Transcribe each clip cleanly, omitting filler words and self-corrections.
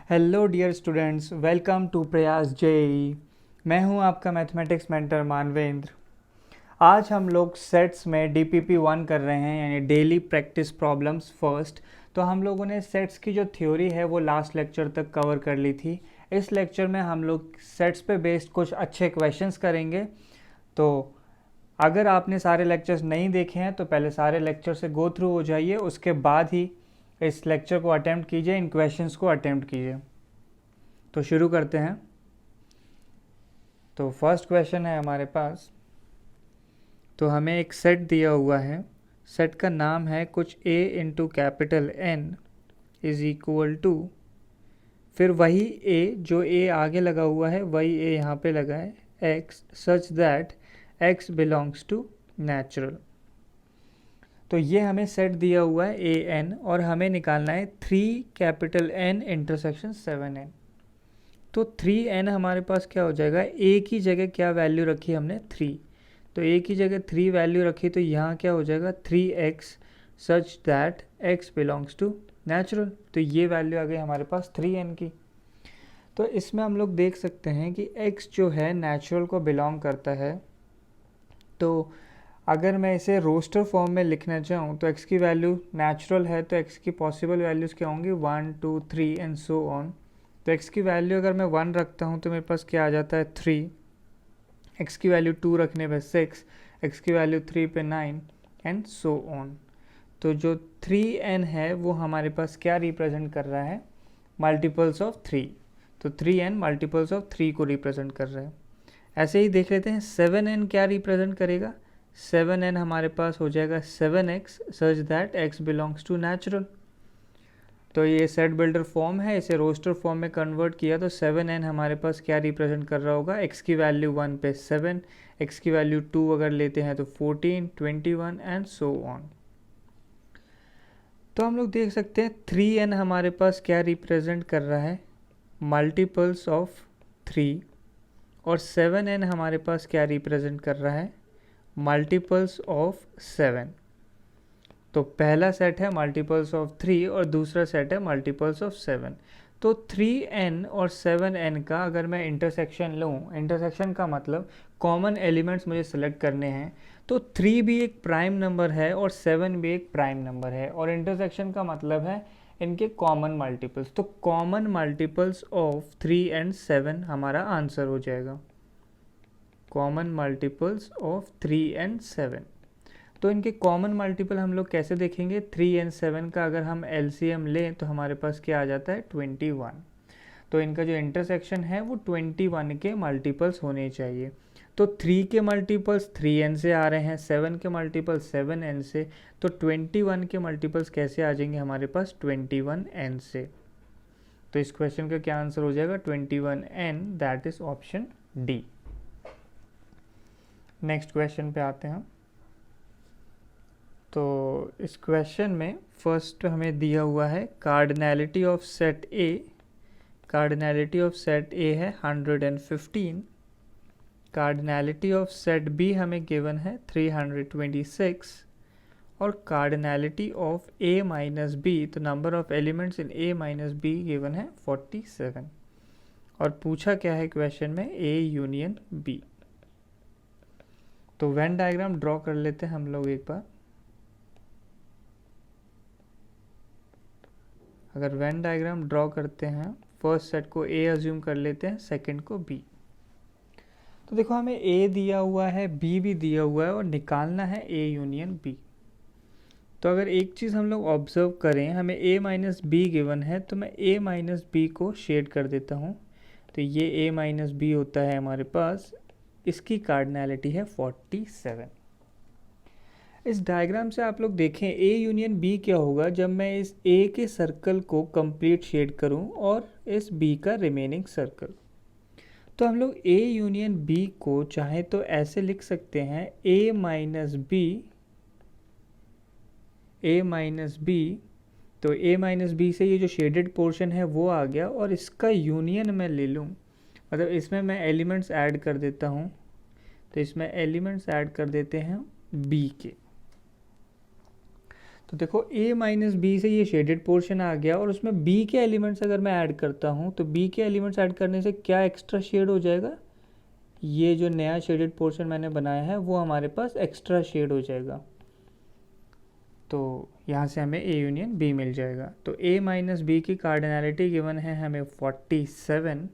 Hello dear students, welcome to Prayas JEE. मैं हूं आपका मैथमेटिक्स मेंटर मानवेंद्र। आज हम लोग सेट्स में डीपीपी 1 कर रहे हैं, यानी डेली प्रैक्टिस प्रॉब्लम्स फर्स्ट। तो हम लोगों ने सेट्स की जो थ्योरी है वो लास्ट लेक्चर तक कवर कर ली थी। इस लेक्चर में हम लोग सेट्स पे बेस्ड कुछ अच्छे क्वेश्चंस करेंगे। तो अगर आपने सारे लेक्चर्स नहीं देखे हैं तो पहले सारे लेक्चर से गो थ्रू हो जाइए, उसके बाद ही इस लेक्चर को अटेम्प्ट कीजिए, इन क्वेश्चंस को अटेम्प्ट कीजिए। तो शुरू करते हैं। तो फर्स्ट क्वेश्चन है हमारे पास। तो हमें एक सेट दिया हुआ है, सेट का नाम है कुछ a into capital N is equal to, फिर वही a जो a आगे लगा हुआ है वही a यहाँ पे लगा है, x such that x belongs to natural. तो ये हमें सेट दिया हुआ है a n और हमें निकालना है 3 कैपिटल N इंटरसेक्शन 7n। तो 3n हमारे पास क्या हो जाएगा, a की जगह क्या वैल्यू रखी हमने 3, तो a की जगह 3 वैल्यू रखी, तो यहाँ क्या हो जाएगा 3x such that x belongs to natural. तो ये वैल्यू आ गई हमारे पास 3n की। तो इसमें हम लोग देख सकते हैं कि x जो है नेचुरल को बिलोंग करता है। तो अगर मैं इसे रोस्टर फॉर्म में लिखना चाहूँ तो x की वैल्यू नेचुरल है, तो x की पॉसिबल वैल्यूज़ क्या होंगी 1 2 3 एंड सो ऑन। तो x की वैल्यू अगर मैं 1 रखता हूँ तो मेरे पास क्या आ जाता है 3, x की वैल्यू 2 रखने पे 6, x की वैल्यू 3 पे 9 एंड सो ऑन। तो जो 3n है वो हमारे पास क्या रिप्रेजेंट कर रहा है, मल्टीपल्स ऑफ 3। तो 3n मल्टीपल्स ऑफ 3 को रिप्रेजेंट कर रहा है। ऐसे ही देख लेते हैं 7n क्या रिप्रेजेंट करेगा। 7n हमारे पास हो जाएगा 7x such that x belongs to natural. तो ये सेट बिल्डर फॉर्म है, इसे रोस्टर फॉर्म में कन्वर्ट किया तो 7n हमारे पास क्या रिप्रेजेंट कर रहा होगा, x की वैल्यू 1 पे 7, x की वैल्यू 2 अगर लेते हैं तो 14 21 एंड सो ऑन। तो हम लोग देख सकते हैं 3n हमारे पास क्या रिप्रेजेंट कर रहा है, मल्टीपल्स ऑफ 3, और 7n हमारे पास क्या रिप्रेजेंट कर रहा है, मल्टीपल्स ऑफ 7। तो पहला सेट है मल्टीपल्स ऑफ 3 और दूसरा सेट है मल्टीपल्स ऑफ 7। तो 3n और 7n का अगर मैं इंटरसेक्शन लूँ, इंटरसेक्शन का मतलब कॉमन एलिमेंट्स मुझे सेलेक्ट करने हैं, तो 3 भी एक प्राइम नंबर है और 7 भी एक प्राइम नंबर है, और इंटरसेक्शन का मतलब है इनके कॉमन मल्टीपल्स। तो कॉमन मल्टीपल्स ऑफ 3 एंड 7 हमारा आंसर हो जाएगा, कॉमन मल्टीपल्स ऑफ 3 एंड 7। तो इनके कॉमन मल्टीपल हम लोग कैसे देखेंगे, 3 एंड 7 का अगर हम एलसीएम लें तो हमारे पास क्या आ जाता है 21। तो इनका जो इंटरसेक्शन है वो 21 के मल्टीपल्स होने चाहिए। तो 3 के मल्टीपल्स 3n से आ रहे हैं, 7 के मल्टीपल्स 7n से, तो 21 के मल्टीपल्स कैसे आ जाएंगे हमारे पास 21n से। तो इस क्वेश्चन का क्या आंसर हो जाएगा 21n, that is option D. Next question पे आते हैं। तो इस क्वेश्चन में फर्स्ट हमें दिया हुआ है cardinality of set A. Cardinality of set A है 115, कार्डिनैलिटी ऑफ सेट बी हमें गिवन है 326, और cardinality of A minus B, तो number of elements in A minus B given है 47। और पूछा क्या है क्वेश्चन में, ए यूनियन बी। तो वेन डायग्राम ड्रॉ कर लेते हैं हम लोग एक बार। अगर वेन डायग्राम ड्रॉ करते हैं, फर्स्ट सेट को ए अज्यूम कर लेते हैं, सेकंड को बी। तो देखो हमें ए दिया हुआ है, बी भी दिया हुआ है, और निकालना है ए यूनियन बी। तो अगर एक चीज़ हम लोग ऑब्जर्व करें, हमें ए माइनस बी गिवन है, तो मैं ए माइनस बी को शेड कर देता हूँ। तो ये ए माइनस बी होता है हमारे पास, इसकी कार्डिनैलिटी है 47। इस डायग्राम से आप लोग देखें ए यूनियन बी क्या होगा, जब मैं इस ए के सर्कल को कंप्लीट शेड करूं और इस बी का रिमेनिंग सर्कल। तो हम लोग ए यूनियन बी को चाहे तो ऐसे लिख सकते हैं, ए माइनस बी, ए माइनस बी। तो ए माइनस बी से ये जो शेडेड पोर्शन है वो आ गया, और इसका यूनियन मैं ले लूँ, मतलब इसमें मैं एलिमेंट्स ऐड कर देता हूँ। तो इसमें एलिमेंट्स ऐड कर देते हैं बी के। तो देखो a माइनस बी से ये शेडेड पोर्शन आ गया, और उसमें b के एलिमेंट्स अगर मैं ऐड करता हूँ तो b के एलिमेंट्स ऐड करने से क्या एक्स्ट्रा शेड हो जाएगा, ये जो नया शेडेड पोर्शन मैंने बनाया है वो हमारे पास एक्स्ट्रा शेड हो जाएगा। तो यहाँ से हमें a यूनियन b मिल जाएगा। तो a माइनस बी की कार्डिनैलिटी गिवन है हमें 47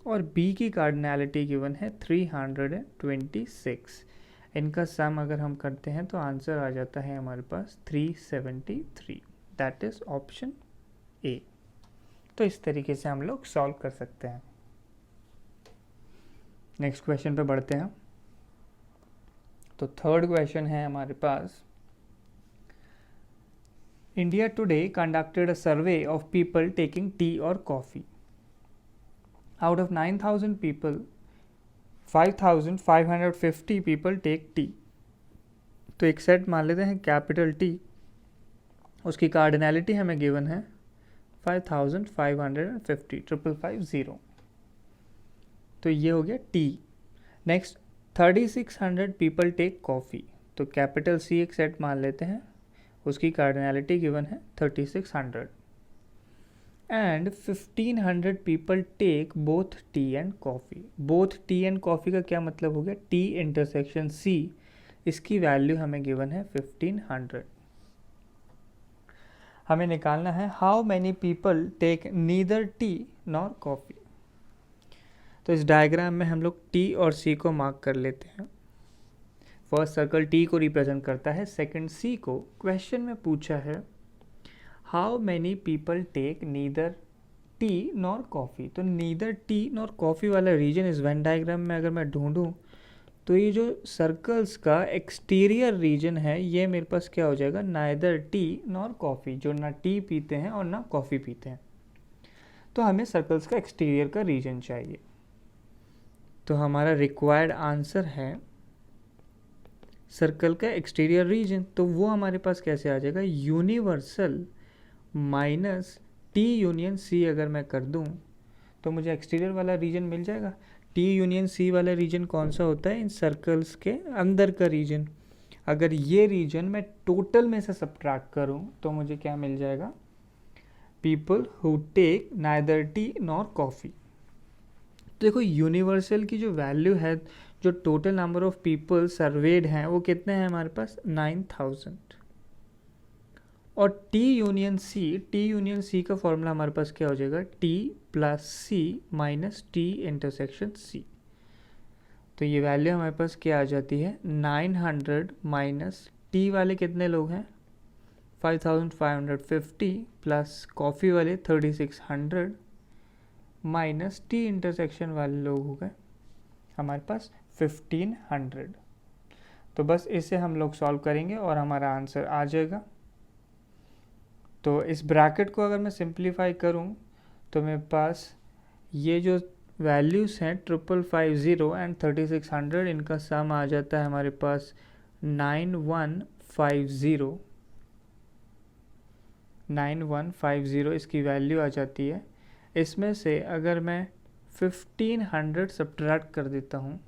और b की कार्डिनैलिटी गिवन है 326। इनका सम अगर हम करते हैं तो आंसर आ जाता है हमारे पास 373। That is option A. तो इस तरीके से हम लोग सॉल्व कर सकते हैं। नेक्स्ट क्वेश्चन पे बढ़ते हैं। तो थर्ड क्वेश्चन है हमारे पास, India Today conducted a survey of people taking tea और coffee. Out of 9,000 people 5,550 people take tea. तो एक सेट मान लेते हैं कैपिटल टी, उसकी कार्डिनैलिटी हमें गिवन है 5,550 550। तो ये हो गया T. Next 3,600 people take coffee. तो कैपिटल सी एक सेट मान लेते हैं, उसकी कार्डिनैलिटी गिवन है 3,600। And 1,500 people take both tea and coffee. Both tea and coffee का क्या मतलब हो गया, टी इंटरसेक्शन सी, इसकी वैल्यू हमें गिवन है 1,500। हमें निकालना है how many people take neither tea nor coffee. तो इस डायग्राम में हम लोग टी और सी को मार्क कर लेते हैं। फर्स्ट सर्कल टी को रिप्रेजेंट करता है, सेकंड सी को। क्वेश्चन में पूछा है how many people take neither tea nor coffee. तो नीदर टी नॉर कॉफ़ी वाला रीजन इस वेन डायग्राम में अगर मैं ढूंढूं तो ये जो सर्कल्स का एक्सटीरियर रीजन है ये मेरे पास क्या हो जाएगा, नाइदर टी नॉर कॉफ़ी, जो ना टी पीते हैं और ना कॉफ़ी पीते हैं। तो हमें सर्कल्स का एक्सटीरियर का रीजन चाहिए। तो हमारा रिक्वायर्ड आंसर है सर्कल का एक्सटीरियर रीजन। तो वो हमारे पास कैसे आ जाएगा, universal minus T union C अगर मैं कर दूं तो मुझे एक्सटीरियर वाला रीजन मिल जाएगा। टी यूनियन सी वाला रीजन कौन सा होता है, इन सर्कल्स के अंदर का रीजन। अगर ये रीजन मैं टोटल में से सब्ट्रैक्ट करूं तो मुझे क्या मिल जाएगा, people who take neither tea nor coffee. तो देखो यूनिवर्सल की जो वैल्यू है, जो total number of people surveyed हैं वो कितने हैं हमारे पास, 9,000। और टी यूनियन सी का फॉर्मूला हमारे पास क्या हो जाएगा, टी प्लस सी माइनस टी इंटरसेक्शन सी। तो ये वैल्यू हमारे पास क्या आ जाती है, 900 माइनस टी वाले कितने लोग हैं 5,550 प्लस कॉफ़ी वाले 3,600 माइनस टी इंटरसेक्शन वाले लोग हो गए हमारे पास 1,500। तो बस इसे हम लोग सॉल्व करेंगे और हमारा आंसर आ जाएगा। तो इस ब्रैकेट को अगर मैं सिंप्लीफाई करूं तो मेरे पास ये जो वैल्यूज़ हैं 550 एंड 3,600, इनका सम आ जाता है हमारे पास 9150 इसकी वैल्यू आ जाती है। इसमें से अगर मैं 1,500 सब्ट्रैक्ट कर देता हूँ,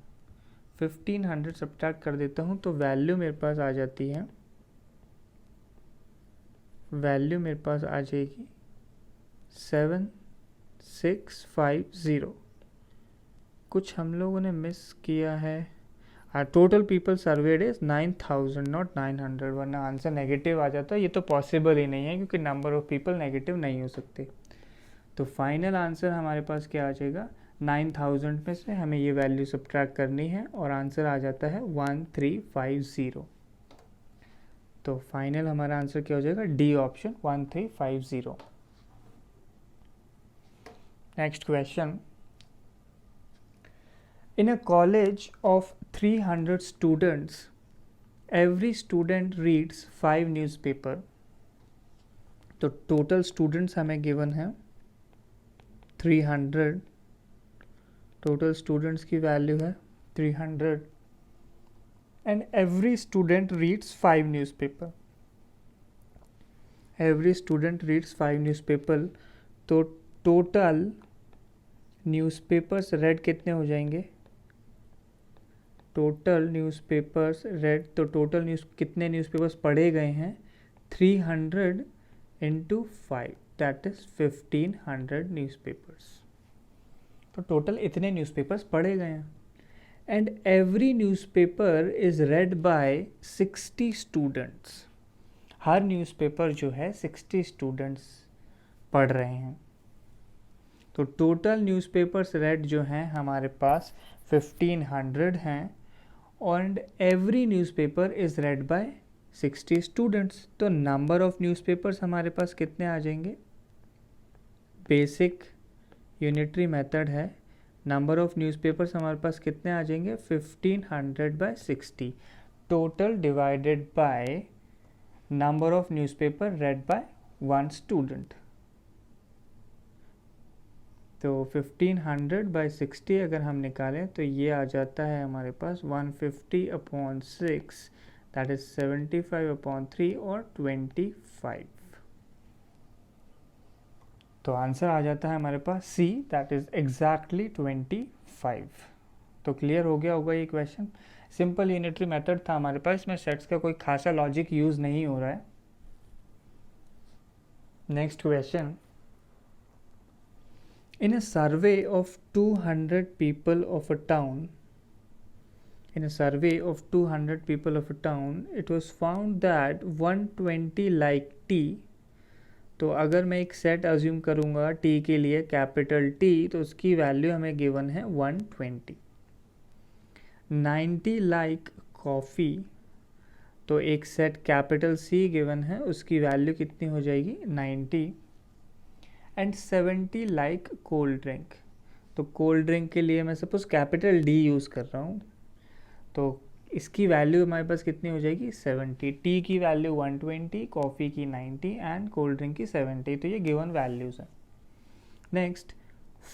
1,500 सब्ट्रैक्ट कर देता हूँ तो वैल्यू मेरे पास आ जाती है, वैल्यू मेरे पास आ जाएगी 7,650। कुछ हम लोगों ने मिस किया है। Total people served is 9,000 not 900, वरना आंसर नेगेटिव आ जाता है। ये तो पॉसिबल ही नहीं है क्योंकि नंबर ऑफ पीपल नेगेटिव नहीं हो सकते। तो फाइनल आंसर हमारे पास क्या आ जाएगा, 9,000 में से हमें ये वैल्यू सब्ट्रैक्ट करनी है और आंसर आ जाता है 1350। तो फाइनल हमारा आंसर क्या हो जाएगा, D option 1350। Next question, in a college of 300 students every student reads 5 newspaper. तो टोटल स्टूडेंट्स हमें गिवन है 300, टोटल स्टूडेंट्स की वैल्यू है 300 and every student reads 5 newspaper. Every student reads 5 newspaper. तो टोटल न्यूज़पेपर्स रेड कितने हो जाएंगे, total newspapers red, तो टोटल कितने न्यूज़पेपर्स पढ़े गए हैं 300 into 5 that is 1500 न्यूज़पेपर्स। तो टोटल इतने न्यूज़पेपर्स पढ़े गए हैं। And every newspaper is read by 60 students. हर न्यूज़पेपर जो है 60 स्टूडेंट्स पढ़ रहे हैं। तो टोटल न्यूज़पेपर्स रेड जो हैं हमारे पास 1500 हैं and every newspaper is read by 60 students। तो नंबर ऑफ न्यूज़पेपर्स हमारे पास कितने आ जाएंगे? बेसिक यूनिटरी मेथड है, नंबर ऑफ न्यूज़पेपर्स हमारे पास कितने आ जाएंगे? 1500 by 60 total divided by number of newspaper read by 1 student. तो 1500 बाई 60 अगर हम निकालें तो ये आ जाता है हमारे पास 150/6 दैट इज 75/3 और 25। तो आंसर आ जाता है हमारे पास सी दैट इज एग्जैक्टली 25। तो क्लियर हो गया होगा ये क्वेश्चन। सिंपल यूनिटरी मेथड था हमारे पास, इसमें सेट्स का कोई खासा लॉजिक यूज नहीं हो रहा है। Next question, in a survey of 200 people of a town, it was found that 120 like T। तो अगर मैं एक सेट अज्यूम करूँगा T के लिए कैपिटल T तो उसकी वैल्यू हमें गिवन है 120। 90 लाइक कॉफ़ी, तो एक सेट कैपिटल C गिवन है, उसकी वैल्यू कितनी हो जाएगी? 90। एंड 70 लाइक कोल्ड ड्रिंक, तो कोल्ड ड्रिंक के लिए मैं सपोज कैपिटल D यूज़ कर रहा हूँ, तो इसकी वैल्यू हमारे पास कितनी हो जाएगी? 70। टी की वैल्यू 120, कॉफ़ी की 90 एंड कोल्ड ड्रिंक की 70। तो ये गिवन वैल्यूज़ हैं। Next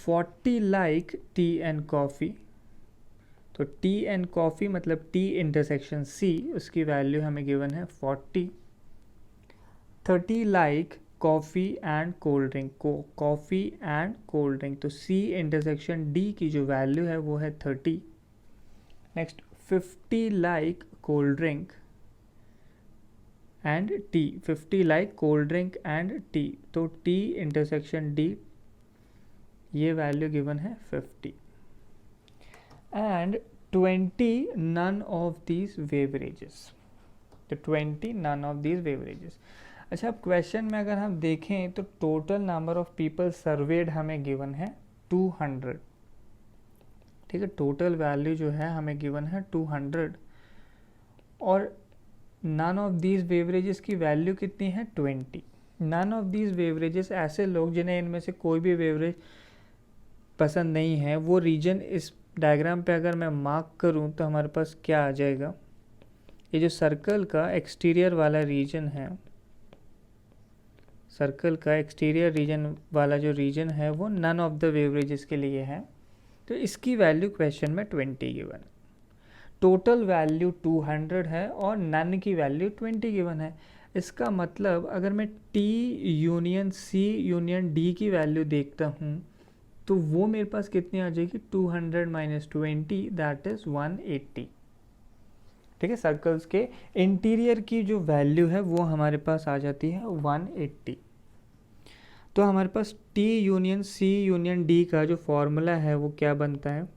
40 like T and coffee, तो टी एंड कॉफ़ी मतलब टी इंटरसेक्शन C, उसकी वैल्यू हमें गिवन है 40। 30 like coffee and cold drink, coffee and cold drink, तो C इंटरसेक्शन D की जो वैल्यू है वो है 30। Next 50 like cold drink and T, 50 like cold drink and T, तो T इंटरसेक्शन D ये वैल्यू गिवन है 50। And 20 none of these beverages, तो 20 नन ऑफ दीज बेवरेजेस। अच्छा, अब क्वेश्चन में अगर हम देखें तो total number of people served हमें गिवन है 200। ठीक है, टोटल वैल्यू जो है हमें गिवन है 200 और नन ऑफ दीज बेवरेजेस की वैल्यू कितनी है? 20। नन ऑफ दीज बेवरेजेस ऐसे लोग जिन्हें इनमें से कोई भी बेवरेज पसंद नहीं है, वो रीजन इस डायग्राम पे अगर मैं मार्क करूं तो हमारे पास क्या आ जाएगा? ये जो सर्कल का एक्सटीरियर वाला रीजन है, सर्कल का एक्सटीरियर रीजन वाला जो रीजन है वो नन ऑफ द बेवरेजेस के लिए है। तो इसकी वैल्यू क्वेश्चन में 20 गिवन है। टोटल वैल्यू 200 है और नन की वैल्यू 20 गिवन है। इसका मतलब अगर मैं T union C union D की वैल्यू देखता हूँ तो वो मेरे पास कितनी आ जाएगी? 200 माइनस 20 दैट इज़ 180। ठीक है, सर्कल्स के इंटीरियर की जो वैल्यू है वो हमारे पास आ जाती है 180। तो हमारे पास T union C union D का जो फॉर्मूला है वो क्या बनता है?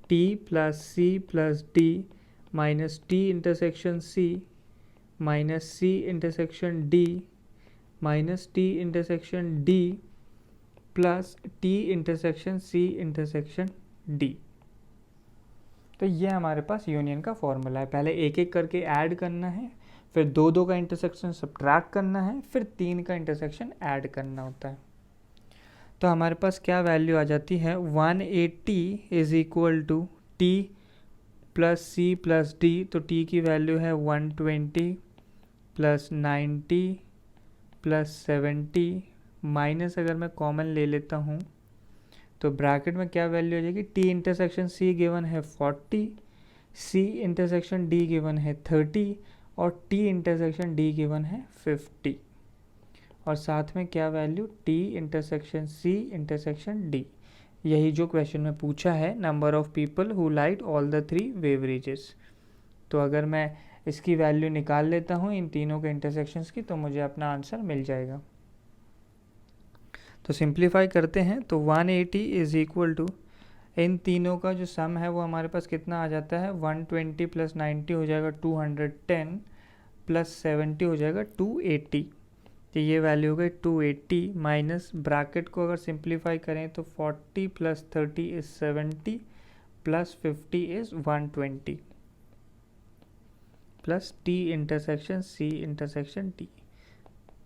T plus C plus D minus T intersection C minus C intersection D minus T intersection D plus T intersection C intersection D। तो ये हमारे पास यूनियन का फॉर्मूला है। पहले एक एक करके ऐड करना है, फिर दो दो का इंटरसेक्शन सब्ट्रैक्ट करना है, फिर 3 का इंटरसेक्शन ऐड करना होता है। तो हमारे पास क्या वैल्यू आ जाती है? 180 is equal to T plus C plus D, तो T की वैल्यू है 120 प्लस 90 प्लस 70 माइनस अगर मैं कॉमन ले लेता हूँ तो ब्रैकेट में क्या वैल्यू आ जाएगी? T इंटरसेक्शन C गिवन है 40, C इंटरसेक्शन D गिवन है 30 और T इंटरसेक्शन D गिवन है 50 और साथ में क्या value? T intersection C intersection D। यही जो क्वेश्चन में पूछा है, number of people who like all the 3 beverages. तो अगर मैं इसकी वैल्यू निकाल लेता हूँ इन तीनों के इंटरसेक्शंस की, तो मुझे अपना आंसर मिल जाएगा। तो सिंप्लीफाई करते हैं, तो 180 इज इक्वल टू, इन तीनों का जो सम है वो हमारे पास कितना आ जाता है, 120 प्लस 90 हो जाएगा 210 प्लस 70 हो जाएगा 280। तो ये वैल्यू हो गई 280 माइनस ब्रैकेट को अगर सिंप्लीफाई करें तो 40 plus 30 is 70 plus 50 is 120 plus T intersection C intersection T.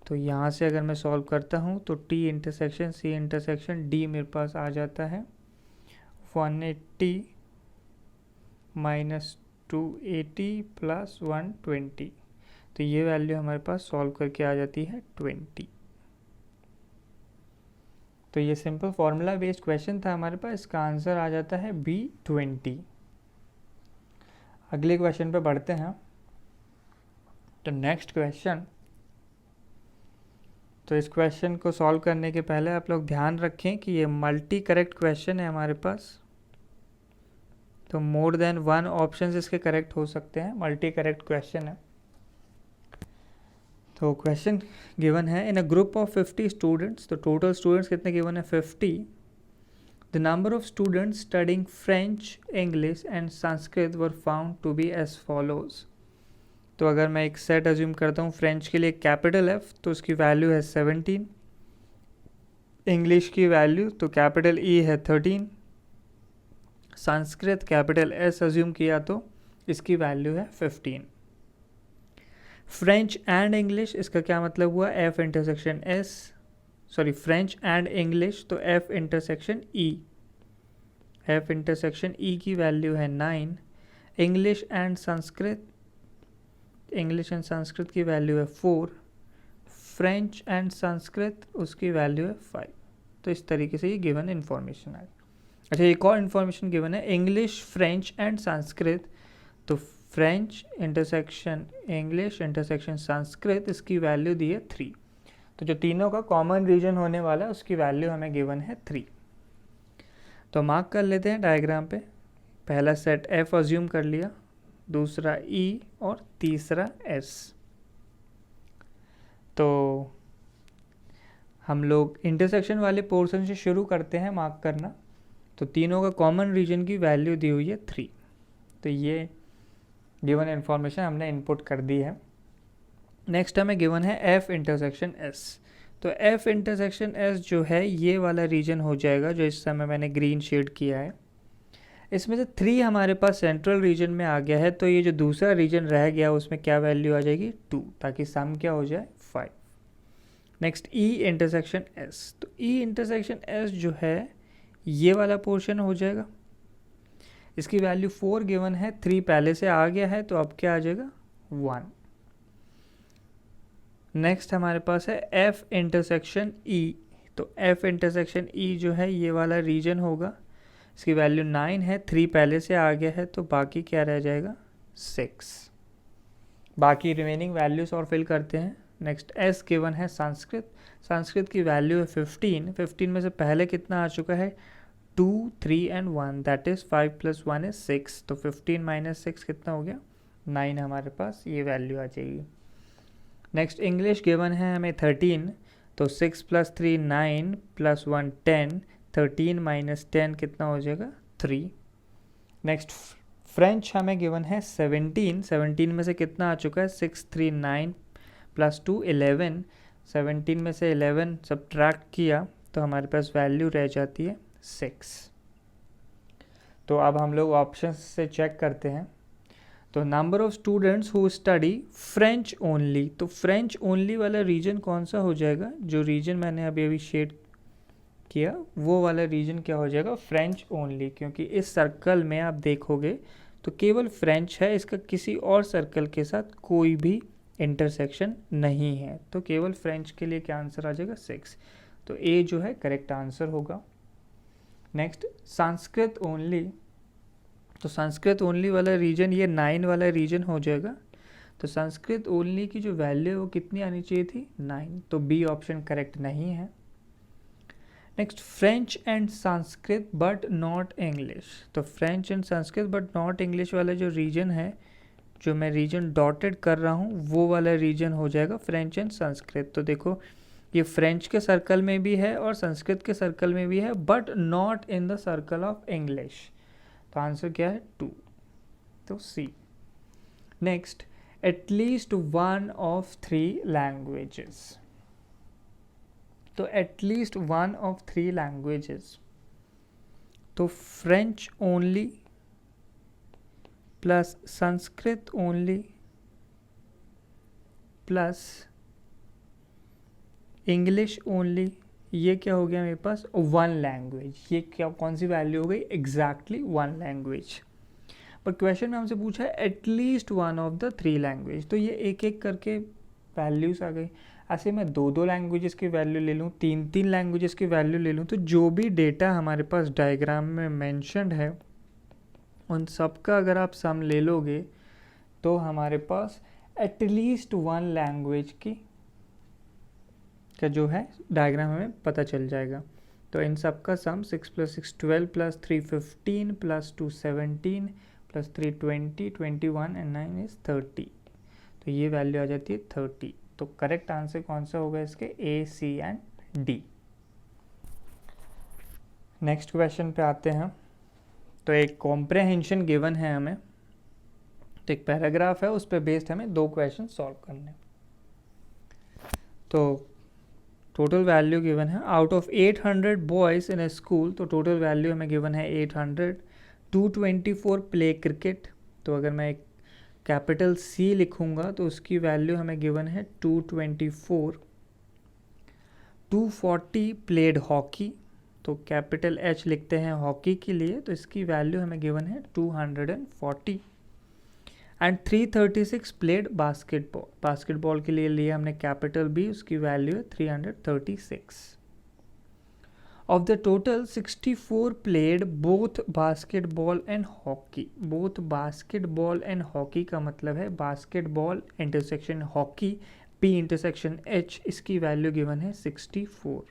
तो यहाँ से अगर मैं सॉल्व करता हूँ तो T intersection C intersection D मेरे पास आ जाता है 180 माइनस 280 प्लस 120। तो ये वैल्यू हमारे पास सॉल्व करके आ जाती है 20। तो ये सिंपल फॉर्मूला बेस्ड क्वेश्चन था हमारे पास, इसका आंसर आ जाता है B20। अगले क्वेश्चन पे बढ़ते हैं। तो नेक्स्ट क्वेश्चन, तो इस क्वेश्चन को सॉल्व करने के पहले आप लोग ध्यान रखें कि ये मल्टी करेक्ट क्वेश्चन है हमारे पास, तो मोर देन वन ऑप्शंस इसके करेक्ट हो सकते हैं, मल्टी करेक्ट क्वेश्चन है। तो क्वेश्चन गिवन है, in a group of 50 students, तो टोटल स्टूडेंट्स कितने गिवन है 50, the number of students studying French, English and Sanskrit were found to be as follows. तो अगर मैं एक सेट अज्यूम करता हूँ फ्रेंच के लिए कैपिटल F, तो उसकी वैल्यू है 17, इंग्लिश की वैल्यू तो कैपिटल E है 13, संस्कृत कैपिटल S अज्यूम किया तो इसकी वैल्यू है 15। फ्रेंच एंड इंग्लिश, इसका क्या मतलब हुआ, F intersection S, sorry French and English तो F intersection E, F intersection E की वैल्यू है 9, English and Sanskrit, English and Sanskrit की वैल्यू है 4, फ्रेंच एंड संस्कृत उसकी वैल्यू है 5। तो इस तरीके से ये गिवन इन्फॉर्मेशन है। अच्छा, एक और इन्फॉर्मेशन गिवन है, इंग्लिश, फ्रेंच एंड संस्कृत, तो French intersection English intersection Sanskrit, इसकी वैल्यू दी है 3। तो जो तीनों का कॉमन रीजन होने वाला है उसकी वैल्यू हमें गिवन है 3। तो मार्क कर लेते हैं डायग्राम पे, पहला सेट F अज्यूम कर लिया, दूसरा E और तीसरा S। तो हम लोग इंटरसेक्शन वाले पोर्शन से शुरू करते हैं मार्क करना। तो तीनों का कॉमन रीजन की वैल्यू दी हुई है 3। तो ये गिवन इन्फॉर्मेशन हमने इनपुट कर दी है। नेक्स्ट हमें गिवन है F इंटरसेक्शन S। तो F इंटरसेक्शन S जो है ये वाला रीजन हो जाएगा जो इस समय मैंने ग्रीन शेड किया है। इसमें से 3 हमारे पास सेंट्रल रीजन में आ गया है, तो ये जो दूसरा रीजन रह गया उसमें क्या वैल्यू आ जाएगी 2, ताकि सम क्या हो जाए 5। नेक्स्ट E इंटरसेक्शन S, तो E इंटरसेक्शन S जो है ये वाला पोर्शन हो जाएगा, इसकी वैल्यू 4 गिवन है, 3 पहले से आ गया है तो अब क्या आ जाएगा 1। नेक्स्ट हमारे पास है F इंटरसेक्शन E, तो F इंटरसेक्शन E जो है ये वाला रीजन होगा, इसकी वैल्यू 9 है, 3 पहले से आ गया है तो बाकी क्या रह जाएगा 6। बाकी रिमेनिंग वैल्यूज और फिल करते हैं। नेक्स्ट S गिवन है संस्कृत, संस्कृत की वैल्यू है 15, 15 में से पहले कितना आ चुका है 2, 3 and 1, that is 5 plus 1 is 6, तो 15 माइनस 6 कितना हो गया 9 हमारे पास ये वैल्यू आ जाएगी। नेक्स्ट इंग्लिश गिवन है हमें 13, तो 6 प्लस 3 9 प्लस 1 10, 13 माइनस 10 कितना हो जाएगा 3। नेक्स्ट फ्रेंच हमें गिवन है 17, 17 में से कितना आ चुका है 6 3 9 प्लस 2 11, 17 में से 11 सब्ट्रैक्ट किया तो हमारे पास वैल्यू रह जाती है 6। तो अब हम लोग ऑप्शंस से चेक करते हैं। तो number of students who study French only, तो फ्रेंच ओनली वाला रीजन कौन सा हो जाएगा, जो रीजन मैंने अभी शेड किया वो वाला रीजन क्या हो जाएगा फ्रेंच ओनली, क्योंकि इस सर्कल में आप देखोगे तो केवल फ्रेंच है, इसका किसी और सर्कल के साथ कोई भी इंटरसेक्शन नहीं है, तो केवल फ्रेंच के लिए क्या आंसर आ जाएगा 6। तो ए जो है करेक्ट आंसर होगा। नेक्स्ट संस्कृत ओनली, तो संस्कृत ओनली वाला रीजन ये 9 वाला रीजन हो जाएगा, तो संस्कृत ओनली की जो वैल्यू है वो कितनी आनी चाहिए थी 9, तो बी ऑप्शन करेक्ट नहीं है। Next French and Sanskrit but not English, तो French and Sanskrit but not English वाला जो रीजन है जो मैं रीजन डॉटेड कर रहा हूँ वो वाला रीजन हो जाएगा फ्रेंच एंड संस्कृत। तो देखो ये फ्रेंच के सर्कल में भी है और संस्कृत के सर्कल में भी है, but not in the circle of English. तो आंसर क्या है 2, तो C. Next, at least one of 3 languages. तो एटलीस्ट वन ऑफ 3 लैंग्वेजेस, तो French only plus Sanskrit only plus English only, ये क्या हो गया मेरे पास 1 लैंग्वेज। ये क्या कौन सी वैल्यू हो गई, एग्जैक्टली 1 लैंग्वेज। पर क्वेश्चन में हमसे पूछा है at least one of the 3 language, तो ये एक एक करके वैल्यूज आ गई। ऐसे मैं 2-2 लैंग्वेजेस की वैल्यू ले लूँ, 3-3 लैंग्वेजेस की वैल्यू ले लूँ, तो जो भी डेटा हमारे पास डायग्राम में मेंशन्ड है उन सब का अगर आप सम ले लोगे तो हमारे पास एटलीस्ट 1 लैंग्वेज की का जो है डायग्राम हमें पता चल जाएगा। तो इन सब का सम 6 + 6 12 + 3 15 + 2 17 + 3 20 21 and 9 is 30। तो ये वैल्यू आ जाती है 30। तो करेक्ट आंसर कौन सा होगा इसके, ए, सी एंड डी। नेक्स्ट क्वेश्चन पे आते हैं। तो एक कॉम्प्रहेंशन गिवन है हमें, तो एक पैराग्राफ है उस पर बेस्ड हमें 2 क्वेश्चन सॉल्व करने। तो टोटल वैल्यू गिवन है, out of 800 boys in A school, तो टोटल वैल्यू हमें गिवन है 800। 224 प्ले क्रिकेट, तो अगर मैं एक कैपिटल सी लिखूंगा तो उसकी वैल्यू हमें गिवन है 224। 240 प्लेड हॉकी, तो कैपिटल एच लिखते हैं हॉकी के लिए, तो इसकी वैल्यू हमें गिवन है 240। एंड 336 प्लेड बास्केटबॉल, बास्केटबॉल के लिए लिए हमने कैपिटल बी, उसकी वैल्यू है 336। Of the total 64 played both basketball and hockey. Both basketball and hockey का मतलब है basketball intersection hockey, P intersection H, इसकी वैल्यू गिवन है 64।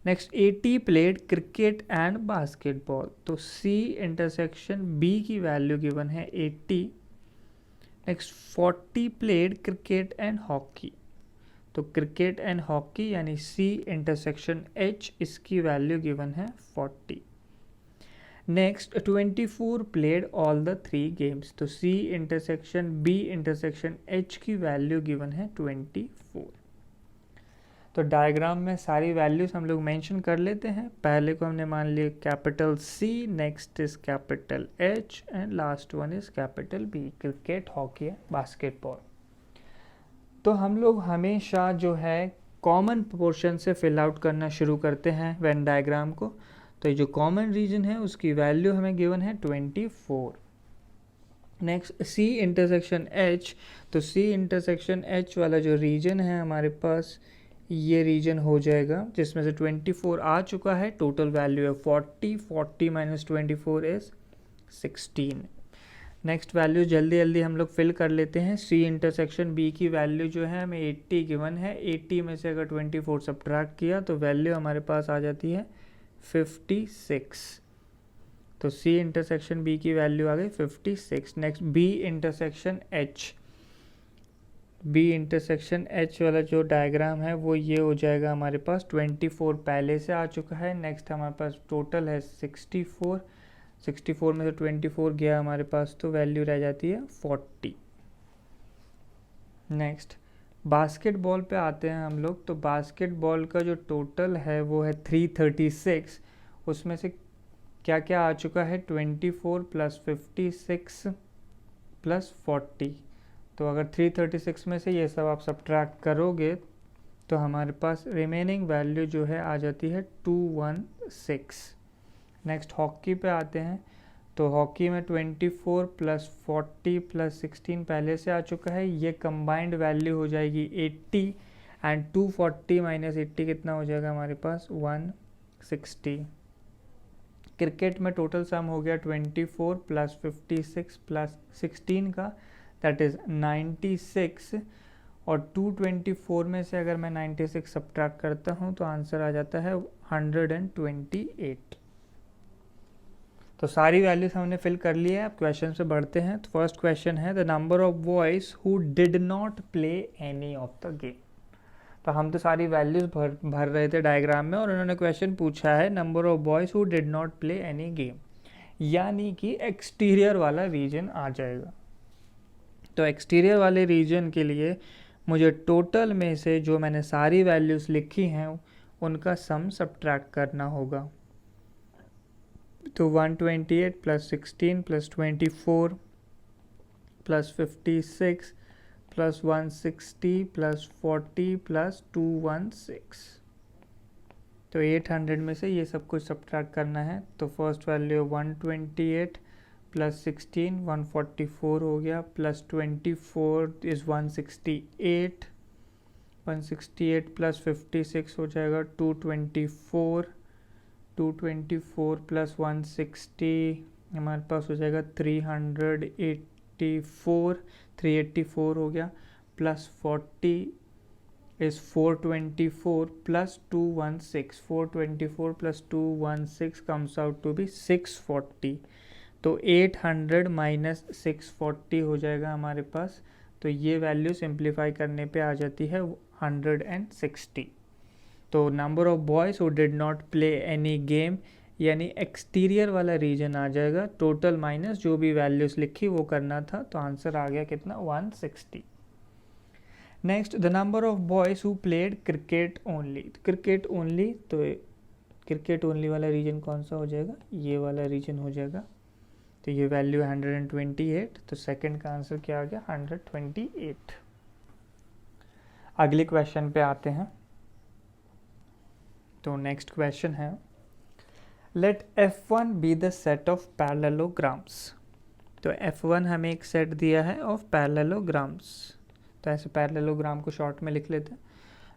Next 80 played cricket and basketball, तो सी इंटरसेक्शन बी की value given है 80। Next 40 played cricket and hockey, तो cricket and hockey यानी सी इंटरसेक्शन एच, इसकी वैल्यू गिवन है 40। Next 24 played all the 3 games, तो C intersection B intersection H की value given है 24। तो डायग्राम में सारी वैल्यूज हम लोग मेंशन कर लेते हैं। पहले को हमने मान लिया capital C, next is capital H and last one is capital B, cricket hockey and basketball. तो हम लोग हमेशा जो है कॉमन पोर्शन से फिल आउट करना शुरू करते हैं वेन डायग्राम को। तो ये जो कॉमन रीजन है उसकी वैल्यू हमें गिवन है 24। नेक्स्ट सी इंटरसेक्शन एच, तो सी इंटरसेक्शन एच वाला जो रीजन है हमारे पास ये रीजन हो जाएगा जिसमें से 24 आ चुका है, टोटल वैल्यू है 40, 40 - 24 इज 16। नेक्स्ट वैल्यू जल्दी जल्दी हम लोग फिल कर लेते हैं। सी इंटरसेक्शन बी की वैल्यू जो है हमें 80 गिवन है, 80 में से अगर 24 सब्ट्रैक्ट किया तो वैल्यू हमारे पास आ जाती है 56। तो सी इंटरसेक्शन बी की वैल्यू आ गई 56। Next B intersection H, B intersection H वाला जो डायग्राम है वो ये हो जाएगा हमारे पास 24 पहले से आ चुका है। नेक्स्ट हमारे पास टोटल है 64, 64 में से 24 गया हमारे पास तो वैल्यू रह जाती है 40। नेक्स्ट बास्केटबॉल पे आते हैं हम लोग। तो बास्केटबॉल का जो टोटल है वो है 336, उसमें से क्या क्या आ चुका है 24 + 56 + 40। तो अगर 336 में से ये सब आप सब्ट्रैक्ट करोगे तो हमारे पास रिमेनिंग वैल्यू जो है आ जाती है 216। नेक्स्ट हॉकी पे आते हैं। तो हॉकी में 24 + 40 + 16 पहले से आ चुका है, ये कंबाइंड वैल्यू हो जाएगी 80 एंड 240 - 80 कितना हो जाएगा हमारे पास 160। क्रिकेट में टोटल सम हो गया 24 + 56 + 16 का, दैट इज़ 96। और 224 में से अगर मैं 96 सब्ट्रैक्ट करता हूँ तो आंसर आ जाता है 128। तो सारी वैल्यूज हमने फिल कर ली है। अब क्वेश्चन से बढ़ते हैं। तो फर्स्ट क्वेश्चन है the number of boys who did not play any of the game. तो हम तो सारी वैल्यूज भर रहे थे डायग्राम में, और उन्होंने क्वेश्चन पूछा है number of boys who did not play any game, यानी कि एक्सटीरियर वाला रीजन आ जाएगा। तो एक्सटीरियर वाले रीजन के लिए मुझे टोटल में से जो मैंने सारी वैल्यूज लिखी हैं उनका सम सब्ट्रैक्ट करना होगा। तो 128 plus 16 plus 24 plus 56 plus 160 plus 40 plus 216, तो 800 में से ये सब कुछ सब्ट्रैक्ट करना है। तो फर्स्ट वैल्यू 128 प्लस 16 144 हो गया, प्लस 24 इज़ 168, 168 प्लस 56 हो जाएगा 224, 224 प्लस 160 हमारे पास हो जाएगा 384 हो गया, plus 40 is 424 plus 216, 424 plus 216 comes out to be 640। तो 800 माइनस 640 हो जाएगा हमारे पास। तो ये वैल्यू सिंप्लीफाई करने पे आ जाती है 160। तो number of boys who did not play any game, यानी एक्सटीरियर वाला रीजन आ जाएगा। टोटल माइनस जो भी वैल्यूज लिखी वो करना था, तो आंसर आ गया कितना 160। Next the number of boys who played cricket only. Cricket only, तो क्रिकेट ओनली वाला रीजन कौन सा हो जाएगा, ये वाला रीजन हो जाएगा। तो ये वैल्यू 128, तो सेकंड का आंसर क्या आ गया 128। अगले क्वेश्चन पे आते हैं। तो नेक्स्ट क्वेश्चन है let F1 be the set of parallelograms. तो F1 हमें एक सेट दिया है ऑफ पैरेललोग्राम्स, तो ऐसे पैरेललोग्राम को शॉर्ट में लिख लेते हैं।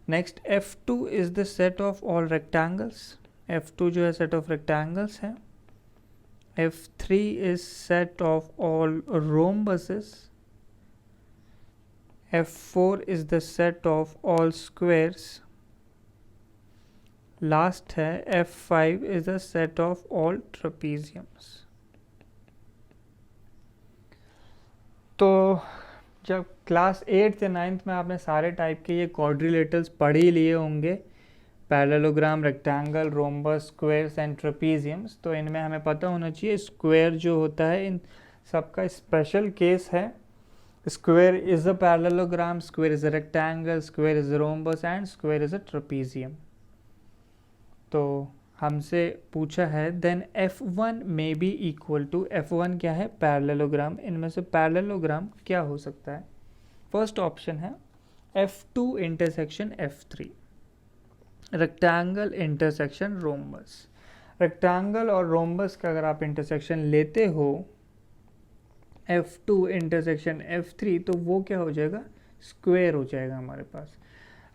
Next F2 is the set of all rectangles. F2 जो है सेट ऑफ रेक्टेंगल्स है। F3 is set of all rhombuses. F4 is the set of all squares. Last है F5 is the set of all trapeziums. तो जब class 8th या 9th में आपने सारे टाइप के ये क्वाड्रिलेटरल्स पढ़ ही लिए होंगे, parallelogram, rectangle, rhombus, squares and trapeziums, तो इनमें हमें पता होना चाहिए स्क्वायर जो होता है इन सबका स्पेशल केस है। Square is a parallelogram, square is a rectangle, square is a rhombus and square is a trapezium. तो हमसे पूछा है देन F1 में बी इक्वल टू, F1 क्या है पैरेललोग्राम, इनमें से पैरेललोग्राम क्या हो सकता है। फर्स्ट ऑप्शन है F2 intersection F3, rectangle intersection rhombus. Rectangle और रोम्बस का अगर आप इंटरसेक्शन लेते हो F2 इंटरसेक्शन F3, तो वो क्या हो जाएगा स्क्वायर हो जाएगा हमारे पास।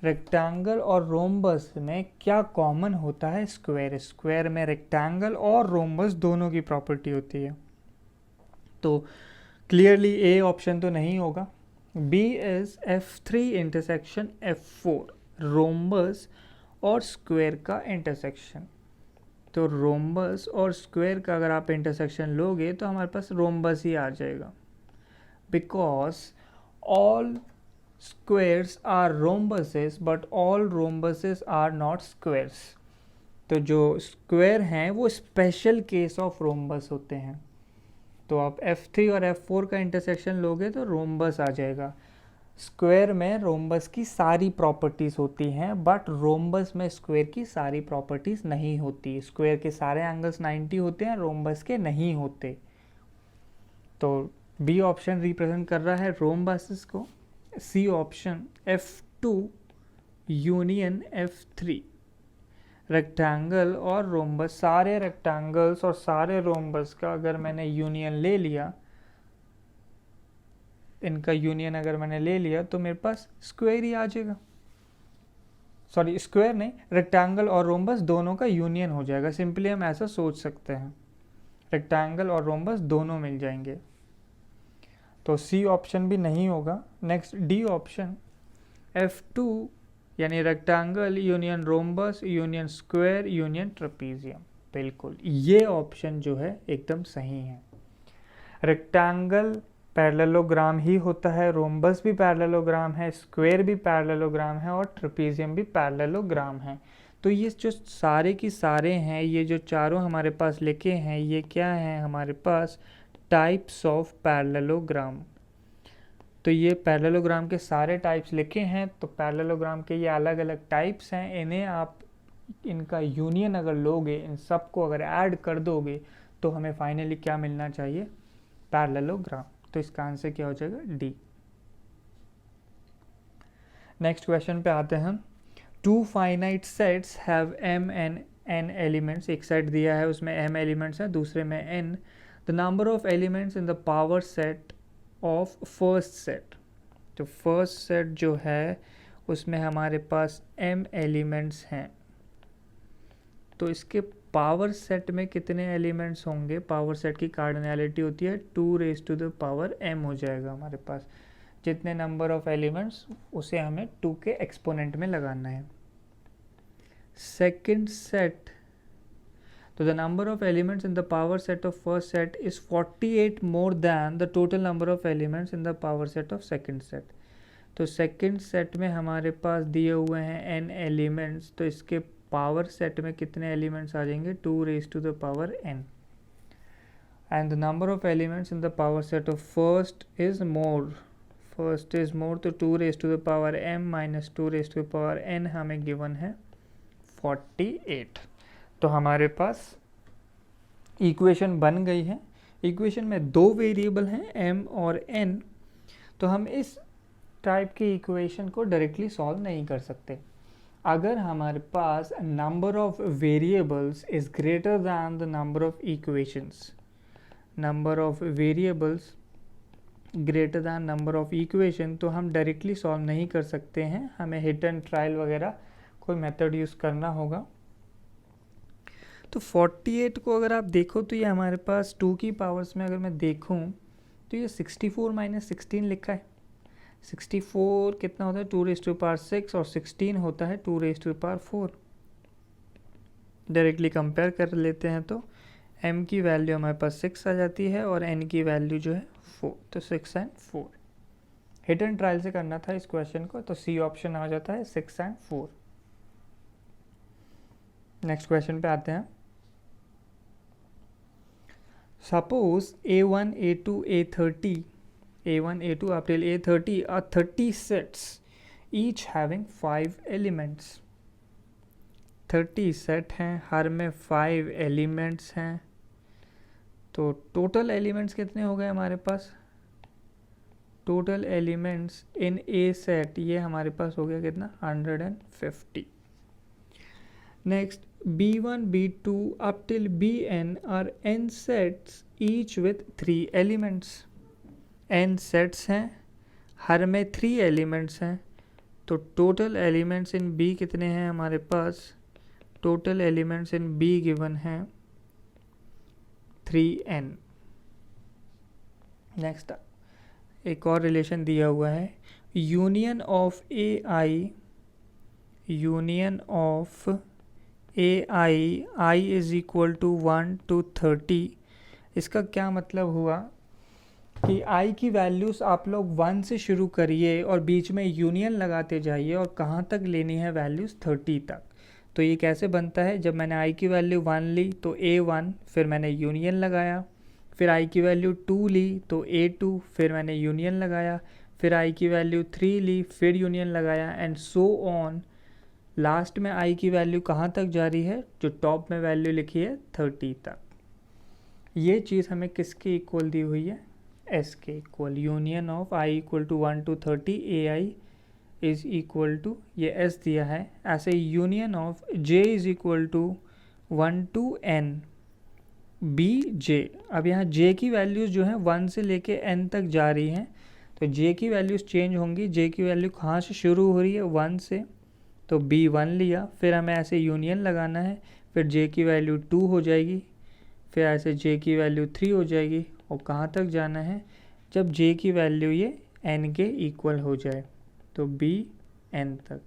रेक्टेंगल और रोम्बस में क्या कॉमन होता है, स्क्वायर। स्क्वायर में रेक्टेंगल और रोम्बस दोनों की प्रॉपर्टी होती है। तो क्लियरली ए ऑप्शन तो नहीं होगा। B is F3 intersection F4, rhombus और स्क्वायर का इंटरसेक्शन। तो रोम्बस और स्क्वायर का अगर आप इंटरसेक्शन लोगे तो हमारे पास रोम्बस ही आ जाएगा, because all squares are rhombuses but all rhombuses are not squares. तो जो स्क्वायर हैं वो स्पेशल केस ऑफ रोम्बस होते हैं। तो आप F3 और F4 का इंटरसेक्शन लोगे तो रोम्बस आ जाएगा। स्क्वायर में रोम्बस की सारी प्रॉपर्टीज़ होती हैं, बट रोम्बस में स्क्वायर की सारी प्रॉपर्टीज़ नहीं होती। स्क्वायर के सारे एंगल्स 90 होते हैं, रोम्बस के नहीं होते। तो बी ऑप्शन रिप्रेजेंट कर रहा है रोम्बसेस को। C option F2 union F3, rectangle और रोम्बस, सारे रेक्टेंगल्स और सारे रोम्बस का अगर मैंने यूनियन ले लिया, इनका यूनियन अगर मैंने ले लिया तो मेरे पास स्क्वायर ही आ जाएगा। सॉरी, स्क्वायर नहीं, रेक्टेंगल और रोम्बस दोनों का यूनियन हो जाएगा। सिंपली हम ऐसा सोच सकते हैं, रेक्टेंगल और रोम्बस दोनों मिल जाएंगे। तो सी ऑप्शन भी नहीं होगा। नेक्स्ट डी ऑप्शन, F2 यानी rectangle union rhombus union square union trapezium. बिल्कुल, ये ऑप्शन जो है एकदम सही है। रेक्टेंगल पैरेललोग्राम ही होता है, रोम्बस भी पैरेललोग्राम है, स्क्वायर भी पैरेललोग्राम है और ट्रेपीजियम भी पैरेललोग्राम है। तो ये जो सारे की सारे हैं, ये जो चारों हमारे पास लिखे हैं, ये क्या हैं हमारे पास, टाइप्स ऑफ पैरेललोग्राम। तो ये पैरेललोग्राम के सारे टाइप्स लिखे हैं। तो पैरेललोग्राम के ये अलग अलग टाइप्स हैं, इन्हें आप इनका यूनियन अगर लोगे, इन सब को अगर ऐड कर दोगे तो हमें फाइनली क्या मिलना चाहिए, पैरेललोग्राम। तो इसका आंसर क्या हो जाएगा, डी। नेक्स्ट क्वेश्चन पे आते हैं। Two finite sets have m and n elements. एक सेट दिया है उसमें m एलिमेंट्स हैं, दूसरे में n। The number of elements in the power set of first set. तो फर्स्ट सेट जो है उसमें हमारे पास m एलिमेंट्स हैं, तो इसके पावर सेट में कितने एलिमेंट्स होंगे। पावर सेट की कार्डिनैलिटी होती है 2⁻m हो जाएगा हमारे पास। जितने नंबर ऑफ एलिमेंट्स उसे हमें 2 के एक्सपोनेंट में लगाना है। सेकंड सेट, तो the number of elements in the power set of first set is 48 more than the total number of elements in the power set of second set. तो second set में हमारे पास दिए हुए हैं n एलिमेंट्स, तो इसके power set में कितने एलिमेंट्स आ जाएंगे, 2⁻n। And the number of elements in the power set of first is more, first is more, तो 2⁻m माइनस 2⁻n हमें गिवन है 48। तो हमारे पास इक्वेशन बन गई है। इक्वेशन में दो वेरिएबल हैं m और n, तो हम इस टाइप की इक्वेशन को डायरेक्टली सॉल्व नहीं कर सकते। अगर हमारे पास number of variables is greater than the number of equations, number of variables greater than number of equation, तो हम डायरेक्टली सॉल्व नहीं कर सकते हैं, हमें हिट एंड ट्रायल वगैरह कोई मेथड यूज़ करना होगा। तो 48 को अगर आप देखो तो ये हमारे पास 2 की पावर्स में अगर मैं देखूं तो ये 64 माइनस 16 लिखा है। 64 कितना होता है, 2⁻6 और 16 होता है 2⁻4। डायरेक्टली कंपेयर कर लेते हैं तो m की वैल्यू हमारे पास 6 आ जाती है और n की वैल्यू जो है 4, तो 6 एंड 4। हिट एंड ट्रायल से करना था इस क्वेश्चन को, तो सी ऑप्शन आ जाता है 6 एंड 4। नेक्स्ट क्वेश्चन पे आते हैं। Suppose A1, A2, A30, A1, A2 up till A30 are 30 sets, each having 5 elements। 30 set हैं, हर में 5 एलिमेंट्स हैं, तो टोटल एलिमेंट्स कितने हो गए हमारे पास, total elements in A set ये हमारे पास हो गया कितना, 150। Next B1, B2 up till Bn are n sets each with 3 elements। n sets हैं, हर में 3 एलिमेंट्स हैं, तो टोटल एलिमेंट्स इन B कितने हैं हमारे पास, total elements in B given हैं 3n। नेक्स्ट एक और रिलेशन दिया हुआ है, union of ai is equal to 1 to 30। इसका क्या मतलब हुआ कि i की वैल्यूज़ आप लोग 1 से शुरू करिए और बीच में यूनियन लगाते जाइए और कहाँ तक लेनी है वैल्यूज़ 30 तक। तो ये कैसे बनता है, जब मैंने i की वैल्यू 1 ली तो a1, फिर मैंने यूनियन लगाया, फिर i की वैल्यू 2 ली तो a2, फिर मैंने यूनियन लगाया, फिर i की वैल्यू 3 ली, फिर यूनियन लगाया, एंड सो ऑन। लास्ट में i की वैल्यू कहाँ तक जा रही है, जो टॉप में वैल्यू लिखी है 30 तक। ये चीज़ हमें किसके इक्वल दी हुई है, s के equal. Union of i equal to 1 to 30 ai is equal to, ये s दिया है, ऐसे union of j is equal to 1 to n bj। अब यहाँ j की वैल्यूज़ जो हैं 1 से लेके n तक जा रही हैं, तो j की वैल्यूज़ चेंज होंगी। j की वैल्यू कहाँ से शुरू हो रही है, 1 से, तो b1 लिया, फिर हमें ऐसे यूनियन लगाना है, फिर j की वैल्यू 2 हो जाएगी, फिर ऐसे j की वैल्यू 3 हो जाएगी, और कहाँ तक जाना है, जब j की वैल्यू ये n के इक्वल हो जाए, तो bn तक।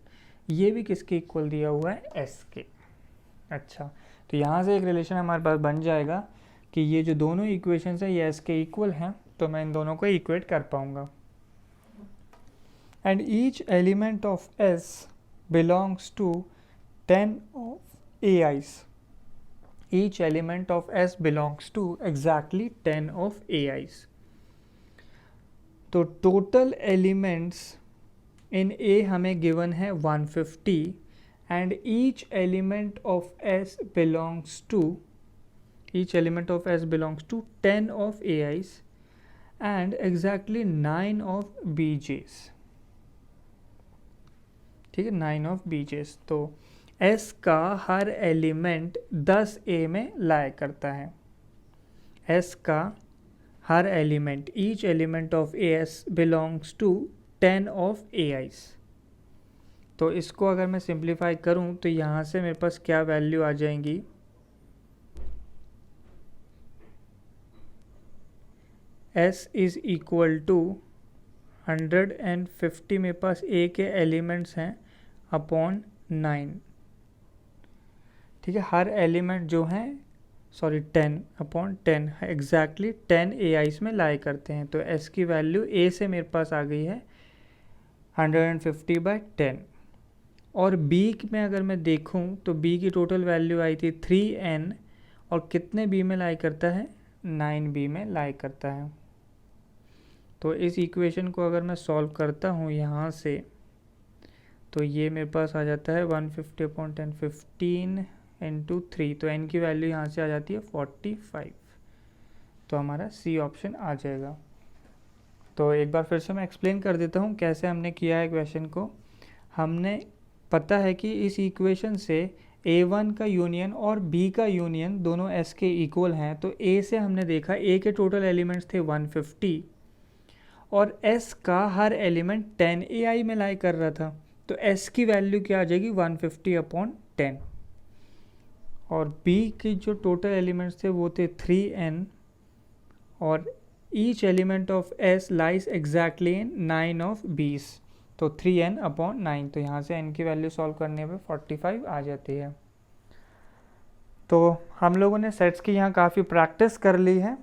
ये भी किसके इक्वल दिया हुआ है, s के। अच्छा, तो यहाँ से एक रिलेशन हमारे पास बन जाएगा कि ये जो दोनों इक्वेशंस हैं ये एस के इक्वल हैं, तो मैं इन दोनों को इक्वेट कर पाऊंगा। And each element of S belongs to 10 of A i's. Each element of S belongs to exactly 10 of A i's. तो टोटल एलिमेंट्स इन ए हमें गिवन है 150 and each element of S belongs to 10 of AIs and exactly 9 of BJs। ठीक है, 9 of BJs। तो S का हर element 10 A में लाया करता है। S का हर element, each element of AS belongs to 10 of AIs। तो इसको अगर मैं सिंप्लीफाई करूं तो यहाँ से मेरे पास क्या वैल्यू आ जाएंगी, S इज इक्वल टू 150 मेरे पास A के एलिमेंट्स हैं अपॉन 9। ठीक है, हर एलिमेंट जो हैं 10 अपॉन 10 एग्जैक्टली 10 AIs में लाई करते हैं। तो S की वैल्यू A से मेरे पास आ गई है 150/10। और B में अगर मैं देखूं तो B की टोटल वैल्यू आई थी 3n और कितने B में लाई करता है, 9B में लाई करता है। तो इस इक्वेशन को अगर मैं सॉल्व करता हूं यहाँ से तो ये मेरे पास आ जाता है 150/10 15 × 3, तो n की वैल्यू यहाँ से आ जाती है 45। तो हमारा C ऑप्शन आ जाएगा। तो एक बार फिर से मैं एक्सप्लेन कर देता हूँ कैसे हमने किया है क्वेश्चन को। हमने पता है कि इस इक्वेशन से A1 का यूनियन और B का यूनियन दोनों S के इक्वल हैं। तो A से हमने देखा A के टोटल एलिमेंट्स थे 150 और S का हर एलिमेंट 10 AI में लाई कर रहा था। तो S की वैल्यू क्या आ जाएगी, 150/10। और B की जो टोटल एलिमेंट्स थे वो थे 3n और each element of S lies exactly in 9 of B's। तो 3n/9। तो यहाँ से n की वैल्यू सॉल्व करने पे 45 आ जाती है। तो हम लोगों ने सेट्स की यहाँ काफ़ी प्रैक्टिस कर ली है।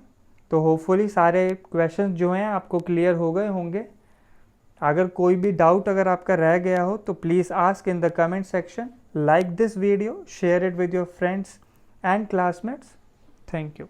तो होपफुली सारे क्वेश्चंस जो हैं आपको क्लियर हो गए होंगे। अगर कोई भी डाउट अगर आपका रह गया हो तो please ask in the comment section. Like this video, share it with your friends and classmates. Thank you.